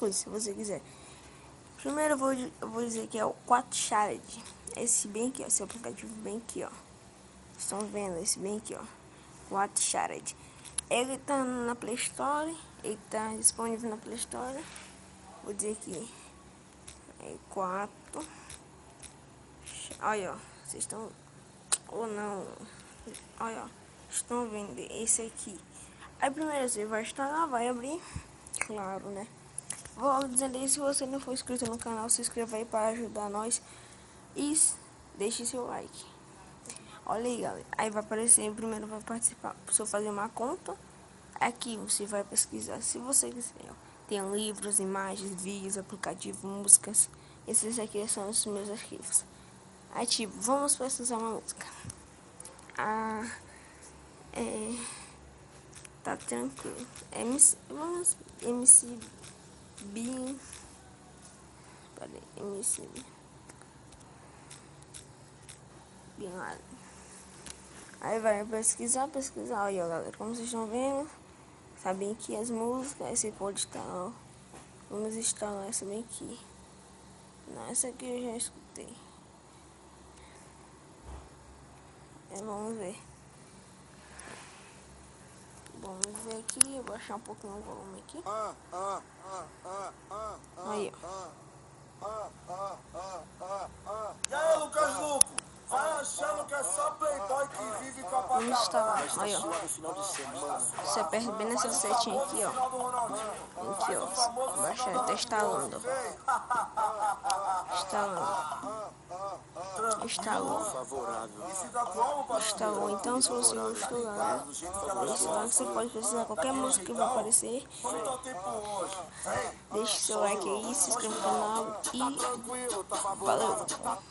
coisa, se você quiser. Primeiro eu vou dizer que é o Quatshared. Esse bem aqui, ó, esse aplicativo bem aqui, ó. Estão vendo esse bem aqui, ó. Quatshared. Ele tá na Play Store, ele tá disponível na Play Store. Vou dizer aqui. É 4. Olha, ó, vocês estão ou não? Olha, ó, estão vendo esse aqui. Aí primeiro você vai instalar, vai abrir, claro, né? Vou dizendo aí, se você não for inscrito no canal, se inscreva aí para ajudar nós e deixe seu like. Olha aí, galera. Aí vai aparecer, primeiro vai participar. Se eu fazer uma conta, aqui você vai pesquisar. Se você quiser, ó, tem livros, imagens, vídeos, aplicativos, músicas. Esses aqui são os meus arquivos. Aí tipo, vamos pesquisar uma música. Tá tranquilo. MC Bin. Peraí, MC Bin Laden. Aí vai pesquisar. Olha, galera, como vocês estão vendo, tá bem aqui as músicas. Aí você pode instalar, ó. Vamos instalar essa bem aqui. Não, essa aqui eu já escutei. Vamos ver. Vamos ver aqui, eu vou baixar um pouquinho o volume aqui. Aí, ó. E aí, Lucas Luco? Vai achando que é só playboy que vive com a patada. Vamos instalar, aí, ó. Você aperta bem nessa setinha aqui, ó. Aqui, ó. Baixar, tá instalando. Instalou. Então, se você gostou, galera, você pode precisar de qualquer música que vai aparecer. Deixe seu like aí, se inscreva no canal e valeu!